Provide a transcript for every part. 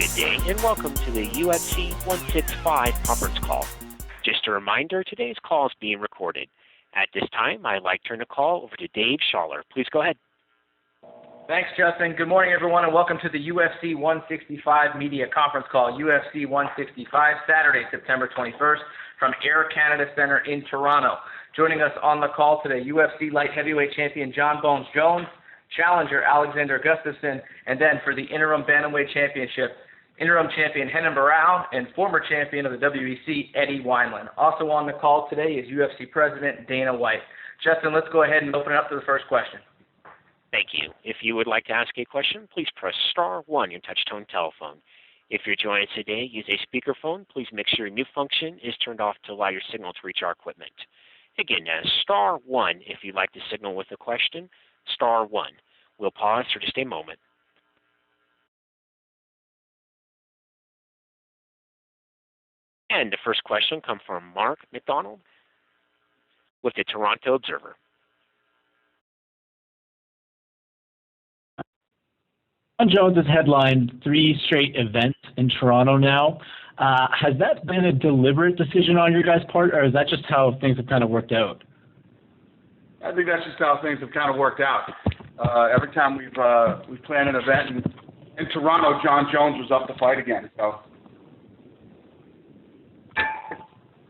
Good day, and welcome to the UFC 165 conference call. Just a reminder, today's call is being recorded. At this time, I'd like to turn the call over to Dave Schaller. Please go ahead. Thanks, Justin. Good morning, everyone, and welcome to the UFC 165 media conference call. UFC 165, Saturday, September 21st, from Air Canada Centre in Toronto. Joining us on the call today, UFC light heavyweight champion Jon Bones Jones, challenger Alexander Gustafsson, and then for the interim bantamweight championship, interim champion Renan Barão and former champion of the WEC, Eddie Wineland. Also on the call today is UFC President Dana White. Justin, let's go ahead and open it up to the first question. Thank you. If you would like to ask a question, please press *1 on your touch-tone telephone. If you're joining us today using a speakerphone, please make sure your mute function is turned off to allow your signal to reach our equipment. Again, that's *1 if you'd like to signal with a question, *1. We'll pause for just a moment. And the first question comes from Mark McDonald with the Toronto Observer. Jon Jones has headlined 3 straight events in Toronto now. Has that been a deliberate decision on your guys' part, or is that just how things have kind of worked out? I think that's just how things have kind of worked out. Every time we've planned an event in Toronto, Jon Jones was up to fight again. So.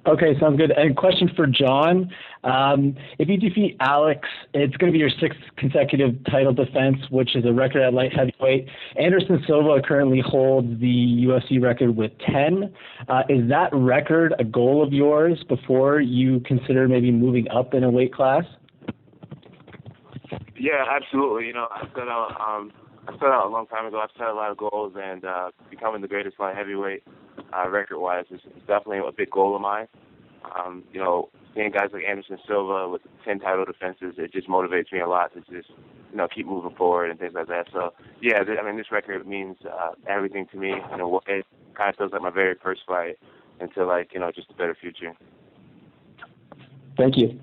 Okay, sounds good. And question for Jon. If you defeat Alex, it's going to be your 6th consecutive title defense, which is a record at light heavyweight. Anderson Silva currently holds the UFC record with 10. Is that record a goal of yours before you consider maybe moving up in a weight class? Yeah, absolutely. You know, I set out a long time ago. I've set a lot of goals, and becoming the greatest light heavyweight record-wise is definitely a big goal of mine. You know, seeing guys like Anderson Silva with 10 title defenses, it just motivates me a lot to just, you know, keep moving forward and things like that. So, yeah, I mean, this record means everything to me. You know, it kind of feels like my very first fight into, like, you know, just a better future. Thank you.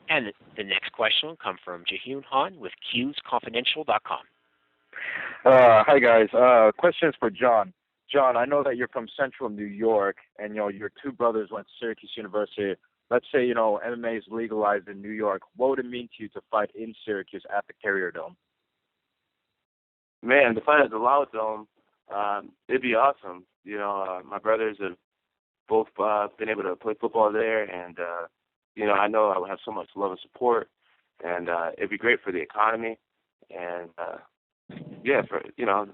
And the next question will come from Jahyun Han with QsConfidential.com. Hi, guys. Questions for Jon. Jon, I know that you're from Central New York, and, you know, your 2 brothers went to Syracuse University. Let's say, you know, MMA is legalized in New York. What would it mean to you to fight in Syracuse at the Carrier Dome? Man, to fight at the Loud Dome, it'd be awesome. You know, my brothers have both been able to play football there, and, you know I would have so much love and support, and it'd be great for the economy. And, yeah,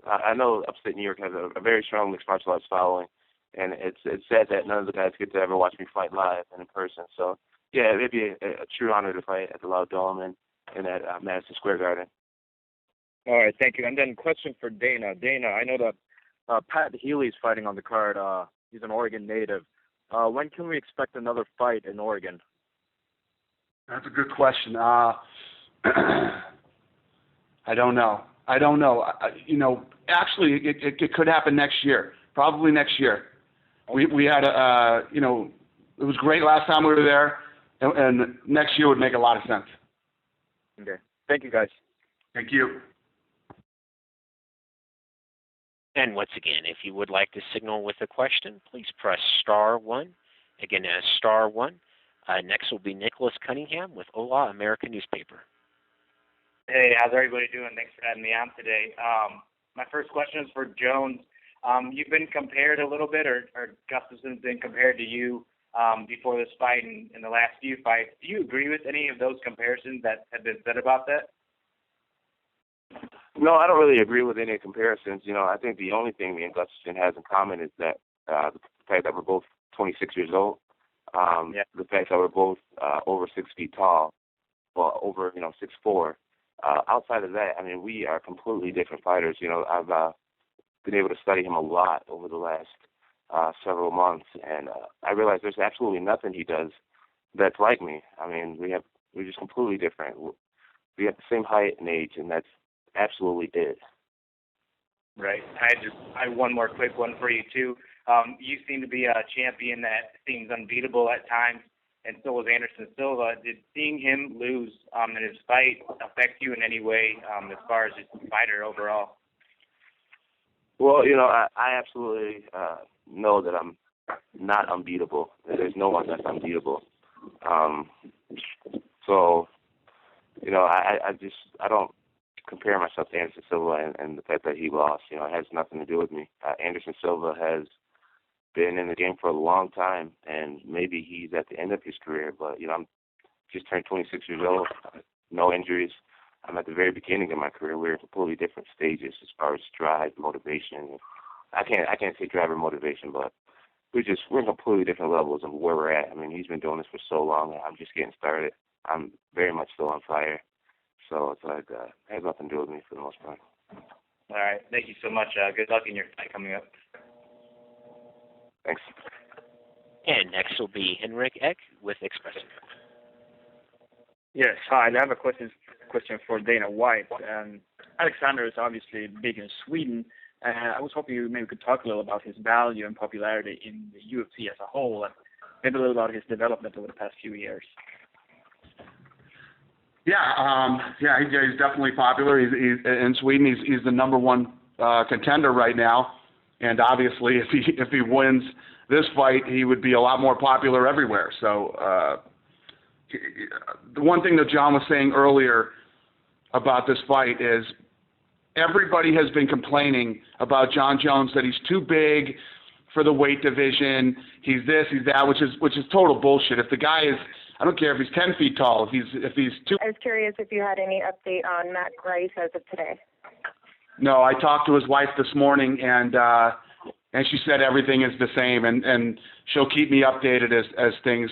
I know upstate New York has a very strong mixed martial arts following, and it's sad that none of the guys get to ever watch me fight live and in person. So, yeah, it'd be a true honor to fight at the Loud Dome and at Madison Square Garden. All right, thank you. And then question for Dana. Dana, I know that Pat Healy's fighting on the card. He's an Oregon native. When can we expect another fight in Oregon? That's a good question. I don't know. You know, actually, it could happen next year. Probably next year. We had you know, it was great last time we were there, and next year would make a lot of sense. Okay. Thank you, guys. Thank you. And once again, if you would like to signal with a question, please press *1. Again, that's *1. Next will be Nicholas Cunningham with Ola American Newspaper. Hey, how's everybody doing? Thanks for having me on today. My first question is for Jones. You've been compared a little bit, or Gustafsson's been compared to you before this fight and in the last few fights. Do you agree with any of those comparisons that have been said about that? No, I don't really agree with any comparisons. You know, I think the only thing me and Gustafsson has in common is that the fact that we're both 26 years old. The fact that we're both over 6 feet tall, well, over 6'4". Outside of that, I mean, we are completely different fighters. You know, I've been able to study him a lot over the last several months, and I realize there's absolutely nothing he does that's like me. I mean, we're just completely different. We have the same height and age, and that's absolutely it. Right. I have one more quick one for you too. You seem to be a champion that seems unbeatable at times, and so was Anderson Silva. Did seeing him lose in his fight affect you in any way as far as just the fighter overall? Well, I absolutely know that I'm not unbeatable. There's no one that's unbeatable. So, I don't compare myself to Anderson Silva and the fact that he lost. It has nothing to do with me. Anderson Silva has been in the game for a long time, and maybe he's at the end of his career, but, I'm just turned 26 years old, no injuries. I'm at the very beginning of my career. We're in completely different stages as far as drive, motivation. I can't say drive or motivation, but we're in completely different levels of where we're at. I mean, he's been doing this for so long, and I'm just getting started. I'm very much still on fire. So it's like, it has nothing to do with me for the most part. All right. Thank you so much. Good luck in your fight coming up. Thanks. And next will be Henrik Ek with Express. Yes, hi. I have a question for Dana White. Alexander is obviously big in Sweden. I was hoping you maybe could talk a little about his value and popularity in the UFC as a whole, and maybe a little about his development over the past few years. He's definitely popular. He's in Sweden. He's the number one contender right now, and obviously, if he wins this fight, he would be a lot more popular everywhere. So, the one thing that John was saying earlier about this fight is everybody has been complaining about John Jones, that he's too big for the weight division. He's this, he's that, which is total bullshit. If the guy is, I don't care if he's 10 feet tall, if he's too. I was curious if you had any update on Matt Grice as of today. No, I talked to his wife this morning, and she said everything is the same, and she'll keep me updated as things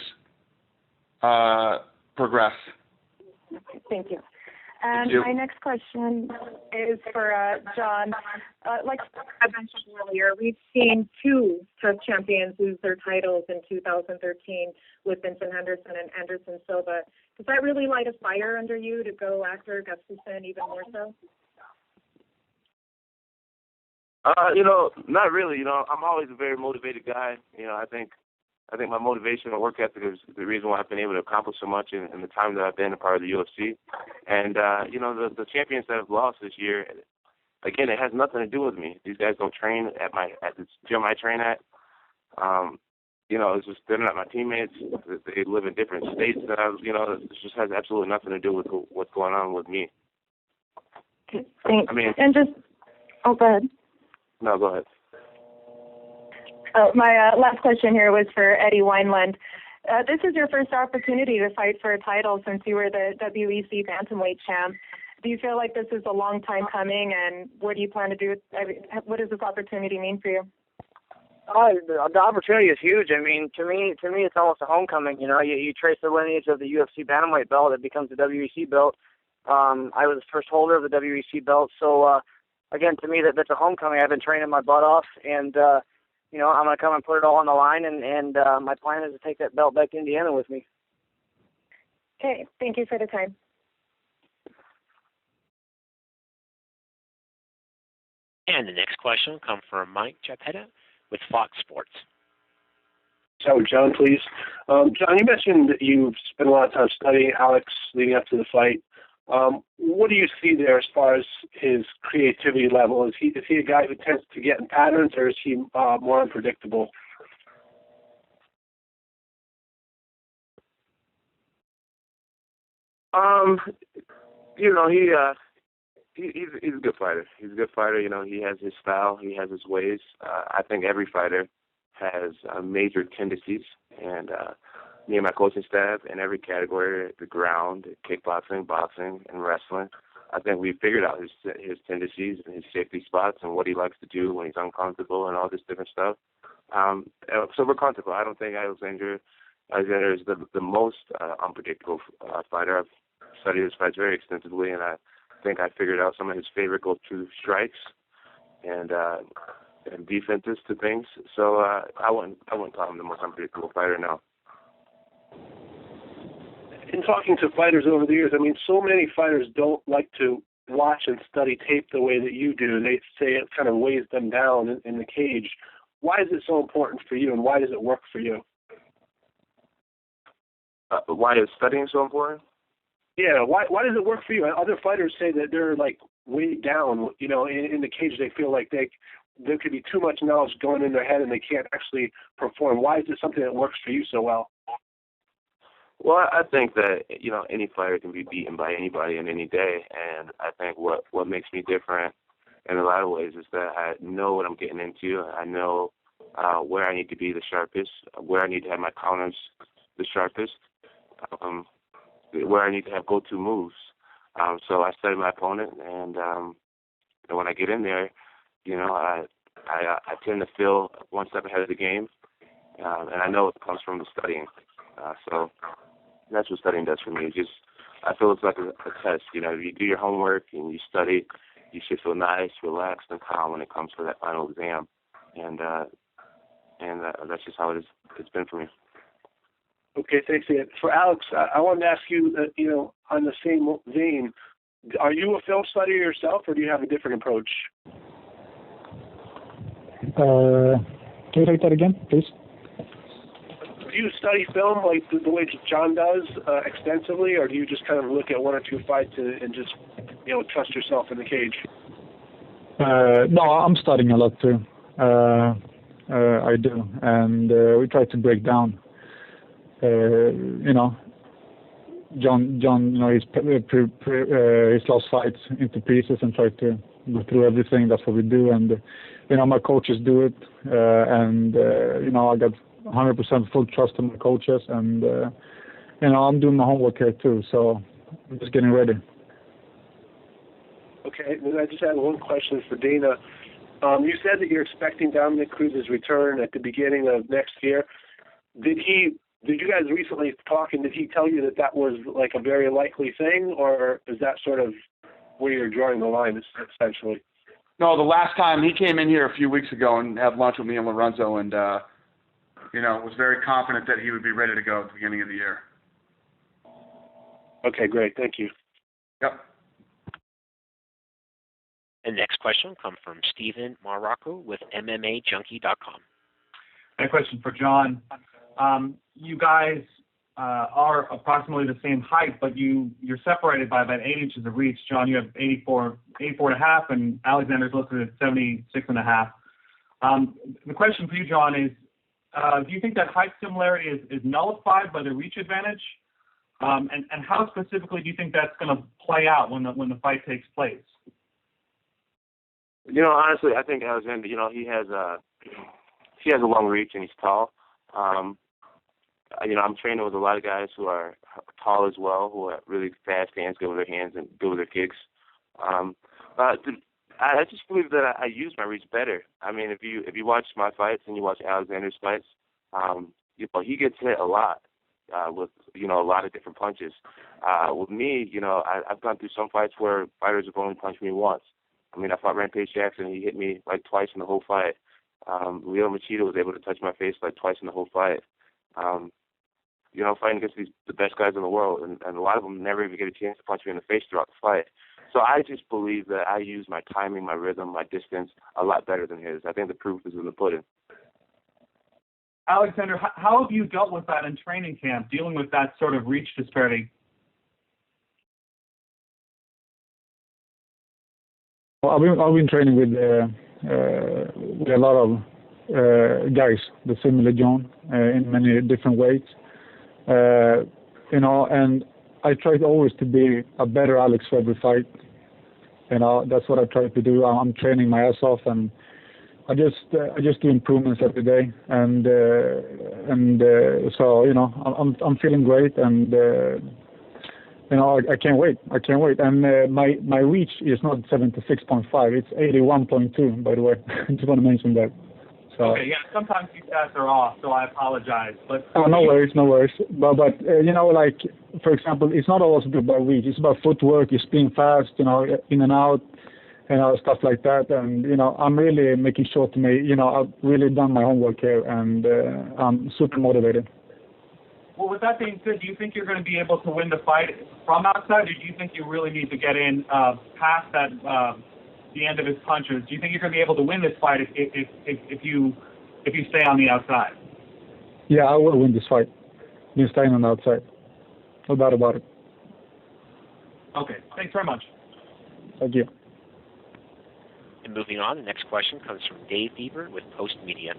progress. Okay, thank you. And my next question is for John. Like I mentioned earlier, we've seen two tough champions lose their titles in 2013 with Vincent Henderson and Anderson Silva. Does that really light a fire under you to go after Gustafsson even more so? Not really. I'm always a very motivated guy. I think my motivation and work ethic is the reason why I've been able to accomplish so much in the time that I've been a part of the UFC. And, the champions that have lost this year, again, it has nothing to do with me. These guys don't train at the gym I train at. It's just they're not my teammates. They live in different states that it just has absolutely nothing to do with what's going on with me. Okay, thanks. Go ahead. No, go ahead. My last question here was for Eddie Wineland. This is your first opportunity to fight for a title since you were the WEC bantamweight champ. Do you feel like this is a long time coming, and what do you plan to do? What does this opportunity mean for you? The opportunity is huge. I mean, to me, it's almost a homecoming. You trace the lineage of the UFC bantamweight belt, it becomes the WEC belt. I was the first holder of the WEC belt, so again, to me, that's a homecoming. I've been training my butt off, and I'm going to come and put it all on the line, and my plan is to take that belt back to Indiana with me. Okay, thank you for the time. And the next question will come from Mike Chapetta with Fox Sports. So, John, please. John, you mentioned that you've spent a lot of time studying Alex leading up to the fight. What do you see there as far as his creativity level? Is he a guy who tends to get in patterns, or is he more unpredictable? He's a good fighter. He's a good fighter. He has his style. He has his ways. I think every fighter has major tendencies, and me and my coaching staff in every category, the ground, kickboxing, boxing, and wrestling, I think we've figured out his tendencies and his safety spots and what he likes to do when he's uncomfortable and all this different stuff. So we're comfortable. I don't think Alexander is the most unpredictable fighter. I've studied his fights very extensively, and I think I figured out some of his favorite go-to strikes and defenses to things. So I wouldn't call him the most unpredictable fighter now. In talking to fighters over the years, I mean, so many fighters don't like to watch and study tape the way that you do. They say it kind of weighs them down in the cage. Why is it so important for you, and why does it work for you? Why is studying so important? Yeah, why does it work for you? Other fighters say that they're like weighed down, in the cage. They feel like there could be too much knowledge going in their head and they can't actually perform. Why is this something that works for you so well? Well, I think that, any fighter can be beaten by anybody in any day, and I think what makes me different in a lot of ways is that I know what I'm getting into. I know where I need to be the sharpest, where I need to have my counters the sharpest, where I need to have go-to moves. So I study my opponent, and when I get in there, I tend to feel one step ahead of the game, and I know it comes from the studying. So that's what studying does for me. I feel it's like a test. You do your homework and you study, you should feel nice, relaxed, and calm when it comes to that final exam. And that's just how it's been for me. Okay, thanks, Ian. For Alex, I wanted to ask you, on the same vein, are you a film studier yourself, or do you have a different approach? Can you take that again, please? Do you study film like the way John does extensively, or do you just kind of look at one or two fights and just, trust yourself in the cage? No, I'm studying a lot too. I do, and we try to break down. John, his last fights into pieces and try to go through everything. That's what we do, and my coaches do it, and I got 100% full trust in my coaches, and I'm doing my homework here too, so I'm just getting ready. Okay, then I just had one question for Dana. You said that you're expecting Dominick Cruz's return at the beginning of next year. Did you guys recently talk, and did he tell you that was like a very likely thing, or is that sort of where you're drawing the line essentially? No, the last time he came in here a few weeks ago and had lunch with me and Lorenzo, and was very confident that he would be ready to go at the beginning of the year. Okay, great. Thank you. Yep. And next question will come from Steven Marrocco with MMAJunkie.com. A question for John. You guys are approximately the same height, but you're separated by about 8 inches of reach. John, you have 84 and a half, and Alexander's listed at 76 and a half. The question for you, John, is do you think that height similarity is nullified by the reach advantage? And how specifically do you think that's going to play out when the fight takes place? Honestly, I think Alexander, he has a long reach and he's tall. I'm training with a lot of guys who are tall as well, who are really fast hands, good with their hands and good with their kicks. I just believe that I use my reach better. I mean, if you watch my fights and you watch Alexander's fights, he gets hit a lot with a lot of different punches. With me, I've gone through some fights where fighters have only punched me once. I mean, I fought Rampage Jackson, he hit me like twice in the whole fight. Leo Machida was able to touch my face like twice in the whole fight. Fighting against the best guys in the world, and a lot of them never even get a chance to punch me in the face throughout the fight. So I just believe that I use my timing, my rhythm, my distance a lot better than his. I think the proof is in the pudding. Alexander, how have you dealt with that in training camp, dealing with that sort of reach disparity? Well, I've been training with a lot of guys, the similar John, in many different ways. And I try always to be a better Alex for every fight. That's what I try to do. I'm training my ass off, and I just do improvements every day. So I'm feeling great, and I can't wait. And my reach is not 76.5. It's 81.2. By the way, I just want to mention that. So. Okay, yeah, sometimes these stats are off, so I apologize. But no worries. But like, for example, it's not always about reach. It's about footwork. It's being fast, in and out, stuff like that. And I'm really making sure I've really done my homework here, and I'm super motivated. Well, with that being said, do you think you're going to be able to win the fight from outside, or do you think you really need to get in past that? The end of his punches? Do you think you're going to be able to win this fight if you stay on the outside? Yeah, I will win this fight. Been staying on the outside. No doubt about it. Okay, thanks very much. Thank you. And moving on, the next question comes from Dave Bieber with Post Media.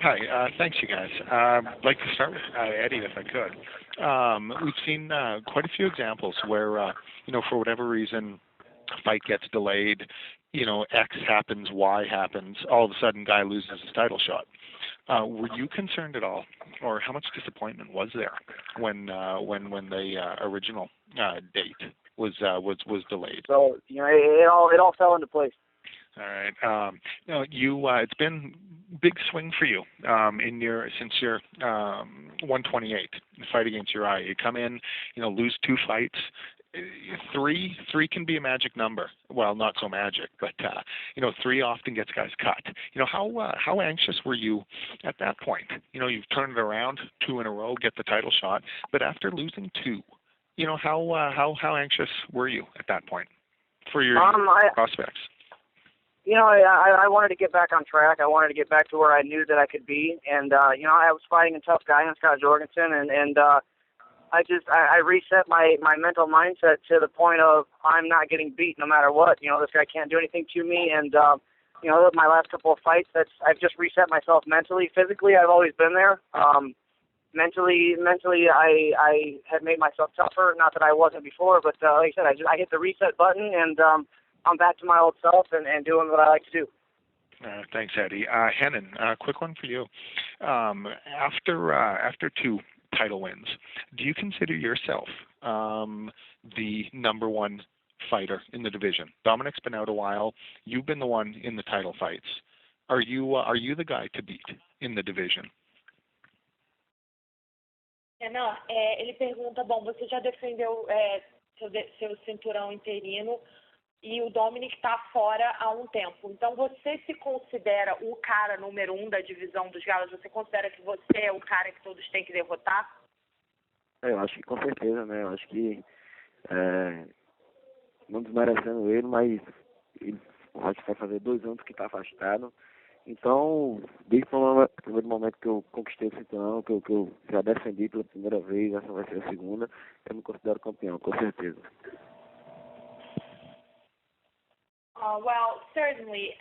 Hi, thanks you guys. I'd like to start with Eddie, if I could. We've seen quite a few examples where, for whatever reason, a fight gets delayed, X happens, Y happens, all of a sudden guy loses his title shot. Were you concerned at all, or how much disappointment was there when the original date was delayed? So it all fell into place. All right. It's been big swing for you since your 128 fight against Uriah. You come in, lose 2 fights. 3 can be a magic number. Well, not so magic, but 3 often gets guys cut. How anxious were you at that point? You've turned it around 2 in a row, get the title shot, but after losing 2, how anxious were you at that point for your prospects? I wanted to get back on track. I wanted to get back to where I knew that I could be, and I was fighting a tough guy in Scott Jorgensen, and I reset my mental mindset to the point of I'm not getting beat no matter what. This guy can't do anything to me, and my last couple of fights, I've just reset myself mentally. Physically, I've always been there. Mentally, I had made myself tougher. Not that I wasn't before, but like I said, I hit the reset button, and I'm back to my old self and doing what I like to do. Thanks, Eddie. Henan, quick one for you. After 2 title wins, do you consider yourself the number 1 fighter in the division? Dominic's been out a while. You've been the one in the title fights. Are you the guy to beat in the division? Não, ele pergunta, bom, você já defendeu seu cinturão interino e o Dominic está fora há um tempo. Então, você se considera o cara número 1 da divisão dos galos? Você considera que você é o cara que todos têm que derrotar? Eu acho que com certeza, né? Eu acho que, não desmerecendo ele, mas acho que vai fazer 2 anos que está afastado. Então, desde o primeiro momento que eu conquistei o cinturão, que eu já defendi pela primeira vez, essa vai ser a segunda, eu me considero campeão, com certeza. Well, certainly.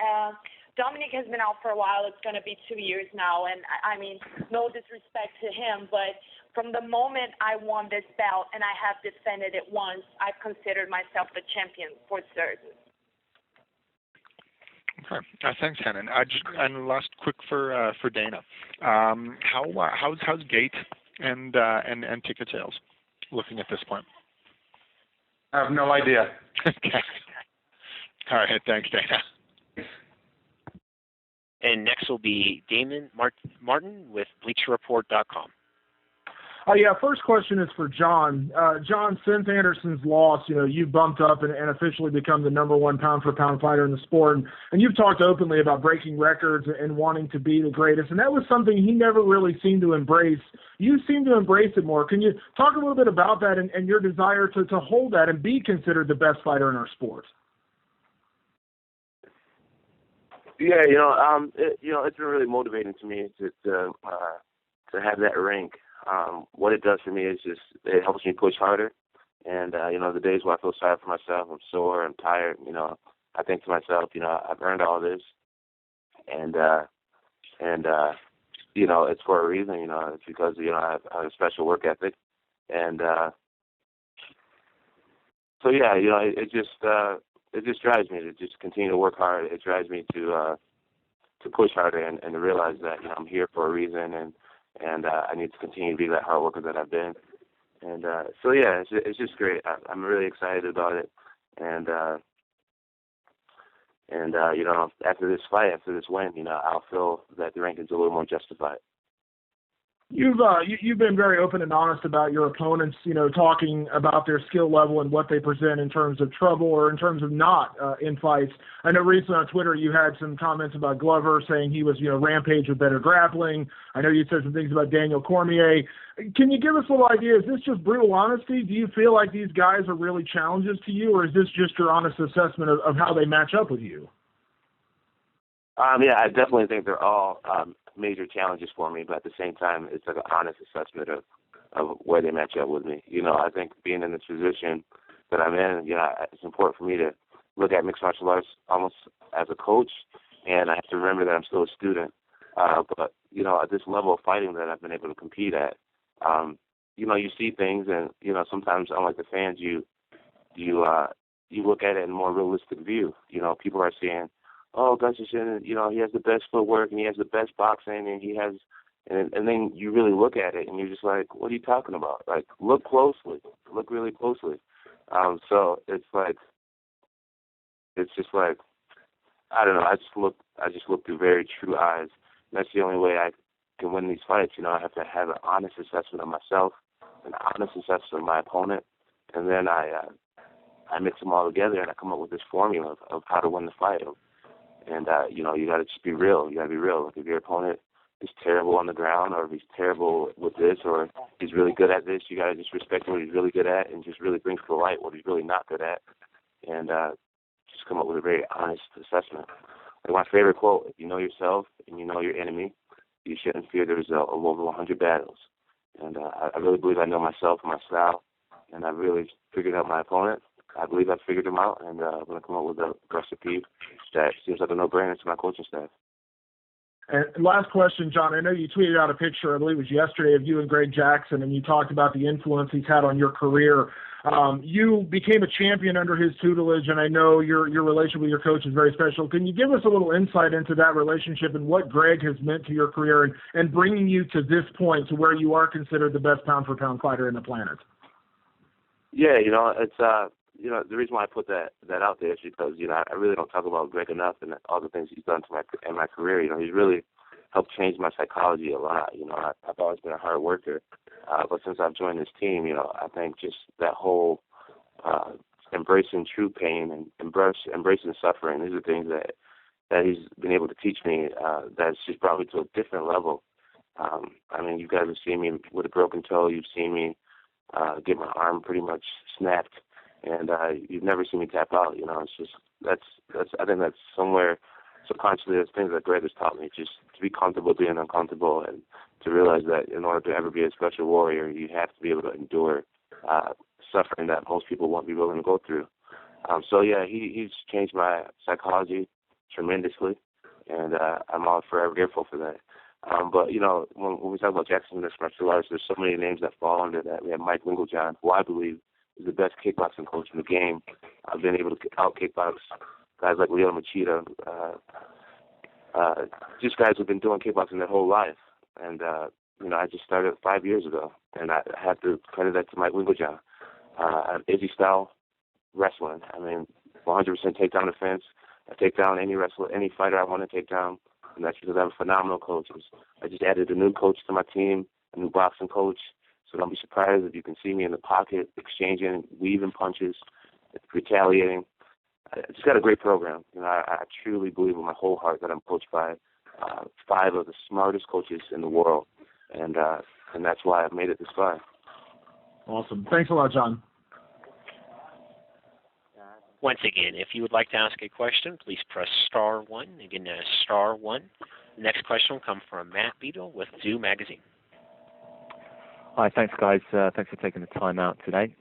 Dominic has been out for a while. It's going to be 2 years now. And, I mean, no disrespect to him, but from the moment I won this belt and I have defended it once, I've considered myself the champion for certain. Okay. Thanks, Henan. And last quick for Dana. How's gate and ticket sales looking at this point? I have no idea. Okay. All right. Thanks, Dana. And next will be Damon Martin with BleacherReport.com. Yeah, first question is for John. John, since Anderson's loss, you bumped up and officially become the number 1 pound-for-pound fighter in the sport. And you've talked openly about breaking records and wanting to be the greatest. And that was something he never really seemed to embrace. You seem to embrace it more. Can you talk a little bit about that and your desire to hold that and be considered the best fighter in our sport? Yeah, it's been really motivating to me to have that rank. What it does for me is just it helps me push harder. And the days where I feel sorry for myself, I'm sore, I'm tired. I think to myself, I've earned all this, and it's for a reason. It's because I have a special work ethic, and so yeah, it just drives me to just continue to work hard. It drives me to push harder and to realize that I'm here for a reason, and I need to continue to be that hard worker that I've been. And so yeah, it's just great. I'm really excited about it, and after this fight, after this win, I'll feel that the ranking's a little more justified. You've been very open and honest about your opponents, talking about their skill level and what they present in terms of trouble or in terms of not in fights. I know recently on Twitter you had some comments about Glover saying he was, Rampage with better grappling. I know you said some things about Daniel Cormier. Can you give us a little idea? Is this just brutal honesty? Do you feel like these guys are really challenges to you, or is this just your honest assessment of how they match up with you? Yeah, I definitely think they're all major challenges for me, but at the same time, it's like an honest assessment of of where they match up with me. I think being in this position that I'm in, it's important for me to look at mixed martial arts almost as a coach, and I have to remember that I'm still a student. But at this level of fighting that I've been able to compete at, you see things, and sometimes, unlike the fans, you look at it in a more realistic view. People are saying, "Oh, Gustafsson, he has the best footwork and he has the best boxing and he has," and then you really look at it and you're just like, "What are you talking about? Like, look closely, look really closely." So it's just like, I don't know. I just look through very true eyes. And that's the only way I can win these fights. I have to have an honest assessment of myself, an honest assessment of my opponent, and then I mix them all together and I come up with this formula of how to win the fight. And you got to just be real. You got to be real. Like, if your opponent is terrible on the ground, or if he's terrible with this, or he's really good at this, you got to just respect what he's really good at and just really bring to the light what he's really not good at, and just come up with a very honest assessment. Like my favorite quote: "If you know yourself and you know your enemy, you shouldn't fear the result of over 100 battles." And I really believe I know myself and my style, and I've really figured out my opponent. I believe I've figured him out, and I'm going to come up with a recipe that seems like a no-brainer to my coaching staff. And last question, John. I know you tweeted out a picture, I believe it was yesterday, of you and Greg Jackson, and you talked about the influence he's had on your career. You became a champion under his tutelage, and I know your relationship with your coach is very special. Can you give us a little insight into that relationship and what Greg has meant to your career and bringing you to this point, to where you are considered the best pound-for-pound fighter in the planet? Yeah, it's the reason why I put that out there is because I really don't talk about Greg enough and all the things he's done in my career. He's really helped change my psychology a lot. I've always been a hard worker, but since I've joined this team, I think just that whole embracing true pain and embracing suffering. These are things that he's been able to teach me. That's just brought me to a different level. You guys have seen me with a broken toe. You've seen me get my arm pretty much snapped. And you've never seen me tap out. It's just I think that's somewhere subconsciously, there's things that Greg has taught me, just to be comfortable being uncomfortable, and to realize that in order to ever be a special warrior, you have to be able to endure suffering that most people won't be willing to go through. So yeah, he's changed my psychology tremendously, and I'm all forever grateful for that. But when we talk about Jackson mixed martial arts, there's so many names that fall under that. We have Mike Winkeljohn, who I believe is the best kickboxing coach in the game. I've been able to out kickbox guys like Leo Machida, just guys who've been doing kickboxing their whole life. And I just started 5 years ago, and I have to credit that to Mike Winkeljohn. Izzy style wrestling. 100% takedown defense. I take down any wrestler, any fighter I want to take down, and that's because I have phenomenal coaches. I just added a new coach to my team, a new boxing coach. So don't be surprised if you can see me in the pocket, exchanging, weaving punches, retaliating. I just got a great program. I truly believe with my whole heart that I'm coached by 5 of the smartest coaches in the world, and that's why I've made it this far. Awesome. Thanks a lot, John. Once again, if you would like to ask a question, please press star 1. Again, star 1. The next question will come from Matt Beadle with Zoo Magazine. Hi, thanks guys. Thanks for taking the time out today.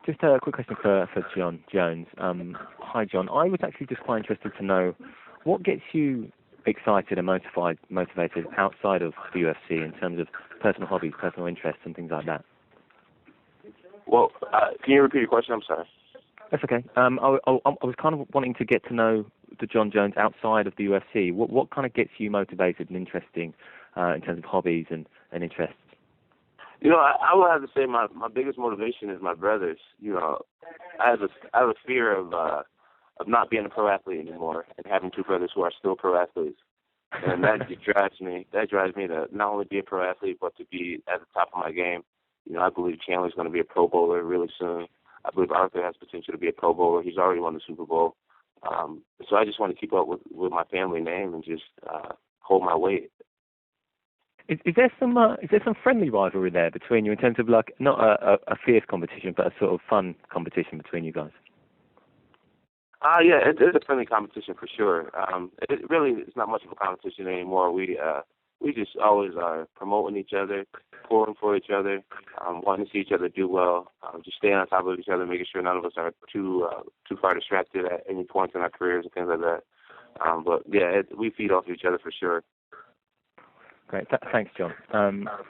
Just a quick question for John Jones. Hi John, I was actually just quite interested to know what gets you excited and motivated outside of the UFC in terms of personal hobbies, personal interests and things like that. Well, can you repeat your question? I'm sorry. That's okay. I was kind of wanting to get to know the John Jones outside of the UFC. What kind of gets you motivated and interesting in terms of hobbies and interests? I will have to say my biggest motivation is my brothers. I have a fear of not being a pro athlete anymore and having 2 brothers who are still pro athletes, and that drives me. That drives me to not only be a pro athlete but to be at the top of my game. I believe Chandler's going to be a Pro Bowler really soon. I believe Arthur has potential to be a Pro Bowler. He's already won the Super Bowl. So I just want to keep up with my family name and just hold my weight. Is there some friendly rivalry there between you in terms of like not a fierce competition but a sort of fun competition between you guys? Yeah, it is a friendly competition for sure. It really is not much of a competition anymore. We we just always are promoting each other, pulling for each other, wanting to see each other do well, just staying on top of each other, making sure none of us are too far distracted at any points in our careers and things like that. But yeah, we feed off each other for sure. Great, thanks, John.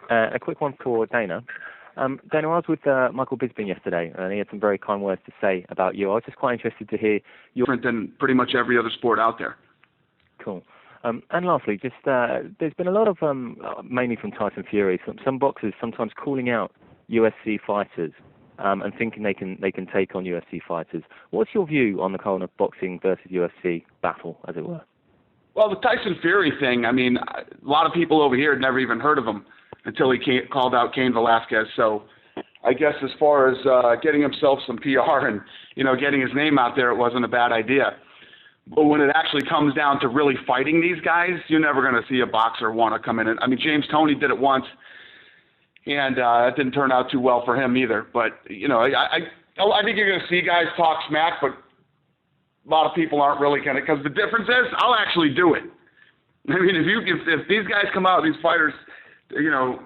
A quick one for Dana. Dana, I was with Michael Bisping yesterday, and he had some very kind words to say about you. I was just quite interested to hear your... Different than pretty much every other sport out there. Cool. And lastly, just there's been a lot of, mainly from Tyson Fury, some boxers sometimes calling out UFC fighters and thinking they can take on UFC fighters. What's your view on the kind of boxing versus UFC battle, as it were? Well, the Tyson Fury thing, I mean, a lot of people over here had never even heard of him until he called out Cain Velasquez. So I guess as far as getting himself some PR and, getting his name out there, it wasn't a bad idea. But when it actually comes down to really fighting these guys, you're never going to see a boxer want to come in. I mean, James Toney did it once, and it didn't turn out too well for him either. But, I think you're going to see guys talk smack, but a lot of people aren't really going to, because the difference is I'll actually do it. I mean, if these guys come out, these fighters,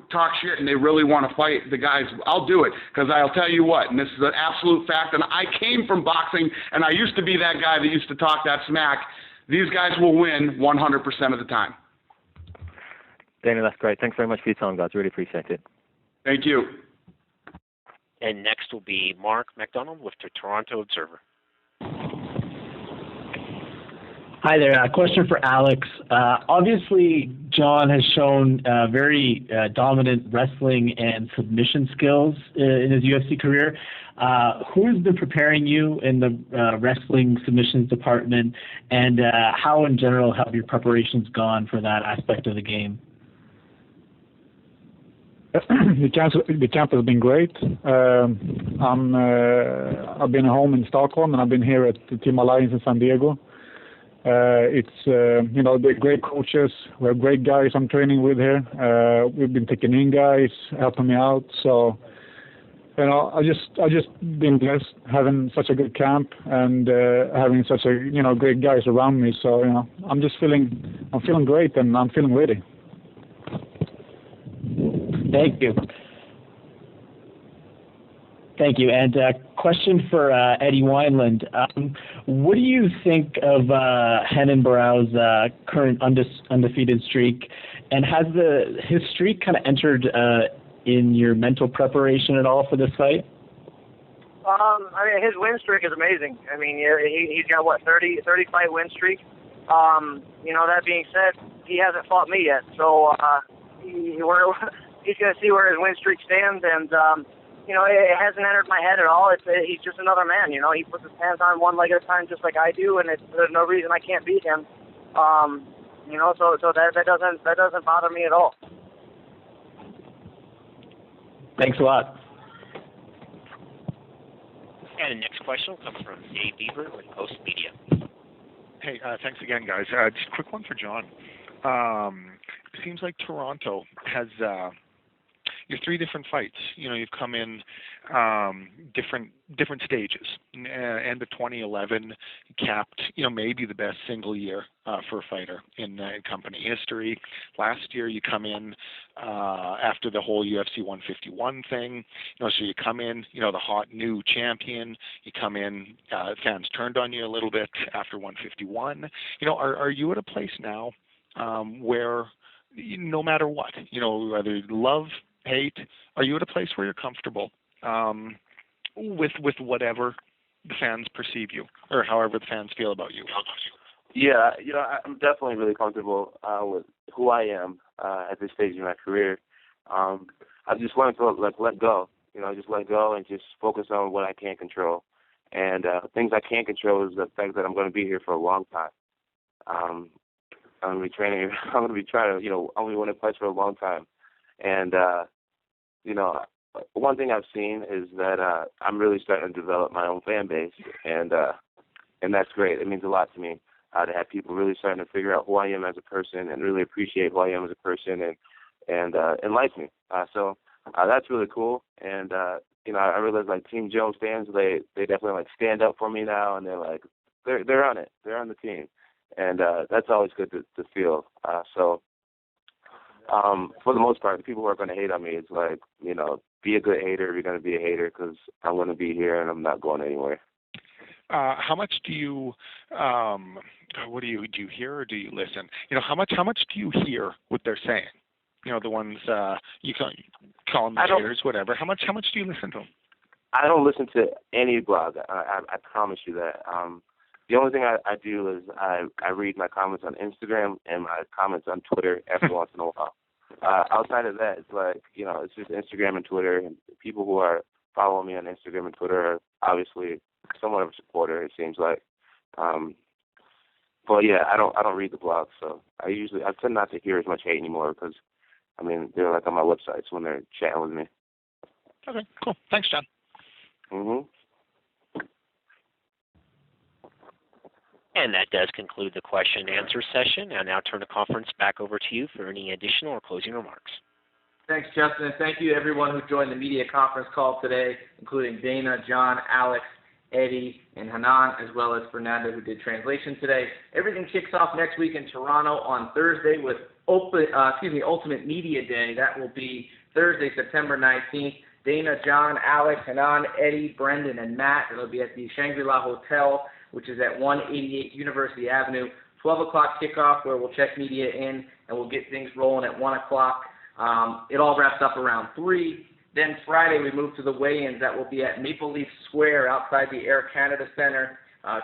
talk shit and they really want to fight the guys, I'll do it. Because I'll tell you what, and this is an absolute fact, and I came from boxing, and I used to be that guy that used to talk that smack. These guys will win 100% of the time. Dana, that's great. Thanks very much for your time, guys. Really appreciate it. Thank you. And next will be Mark McDonald with the Toronto Observer. Hi there. A question for Alex. Obviously, John has shown very dominant wrestling and submission skills in his UFC career. Who's been preparing you in the wrestling submissions department, and how in general have your preparations gone for that aspect of the game? The camp has been great. I've been home in Stockholm, and I've been here at the Team Alliance in San Diego. They're great coaches. We have great guys I'm training with here. We've been taking in guys, helping me out. So, I just been blessed having such a good camp and having such great guys around me. So, I'm feeling great, and I'm feeling ready. Thank you. Thank you. And a question for Eddie Wineland. What do you think of Renan Barão's current undefeated streak? And has his streak kind of entered in your mental preparation at all for this fight? His win streak is amazing. I mean, he's got, 30-fight win streak. That being said, he hasn't fought me yet. So he's going to see where his win streak stands, and it hasn't entered my head at all. He's just another man. He puts his pants on one leg at a time, just like I do, and there's no reason I can't beat him. So that doesn't bother me at all. Thanks a lot. And the next question will come from Dave Beaver with Post Media. Hey, thanks again, guys. Just a quick one for John. It seems like Toronto has your three different fights. You've come in different stages. End of 2011, capped maybe the best single year for a fighter in company history. Last year, you come in after the whole UFC 151 thing. So you come in, the hot new champion. You come in, fans turned on you a little bit after 151. Are you at a place now where no matter what, whether love, hate, are you at a place where you're comfortable with whatever the fans perceive you, or however the fans feel about you? Yeah, I'm definitely really comfortable with who I am at this stage in my career. I just wanted to let go, just let go and just focus on what I can't control. And things I can't control is the fact that I'm going to be here for a long time. I'm going to be training. I'm going to be trying to, only want to play for a long time. And, one thing I've seen is that I'm really starting to develop my own fan base, and that's great. It means a lot to me to have people really starting to figure out who I am as a person and really appreciate who I am as a person and like me. So that's really cool. And I realize Team Jones fans, they definitely stand up for me now, and they're on it. They're on the team, and that's always good to feel. So for the most part, the people who are going to hate on me is like, you know, be a good hater if you're going to be a hater, because I'm going to be here and I'm not going anywhere. How much do you, what do you hear or do you listen? You know, how much do you hear what they're saying? You know, the ones you call them haters, whatever. How much do you listen to them? I don't listen to any blog. I promise you that. The only thing I do is I read my comments on Instagram and my comments on Twitter every once in a while. Outside of that, it's like, you know, it's just Instagram and Twitter, and people who are following me on Instagram and Twitter are obviously somewhat of a supporter, it seems like. But yeah, I don't read the blogs, so I tend not to hear as much hate anymore because, I mean, they're like on my websites when they're chatting with me. Okay, cool. Thanks, John. Mhm. And that does conclude the question and answer session. I'll now turn the conference back over to you for any additional or closing remarks. Thanks, Justin, and thank you to everyone who joined the media conference call today, including Dana, John, Alex, Eddie, and Hanan, as well as Fernando, who did translation today. Everything kicks off next week in Toronto on Thursday with Ultimate Media Day. That will be Thursday, September 19th. Dana, John, Alex, Hanan, Eddie, Brendan, and Matt. It'll be at the Shangri-La Hotel, which is at 188 University Avenue. 12 o'clock kickoff, where we'll check media in, and we'll get things rolling at 1 o'clock. It all wraps up around 3. Then Friday, we move to the weigh-ins. That will be at Maple Leaf Square outside the Air Canada Center.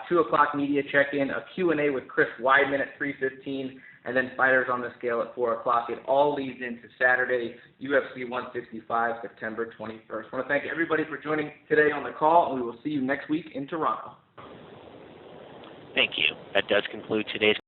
2 o'clock media check-in, a Q&A with Chris Weidman at 3:15, and then fighters on the scale at 4 o'clock. It all leads into Saturday, UFC 165, September 21st. I want to thank everybody for joining today on the call, and we will see you next week in Toronto. Thank you. That does conclude today's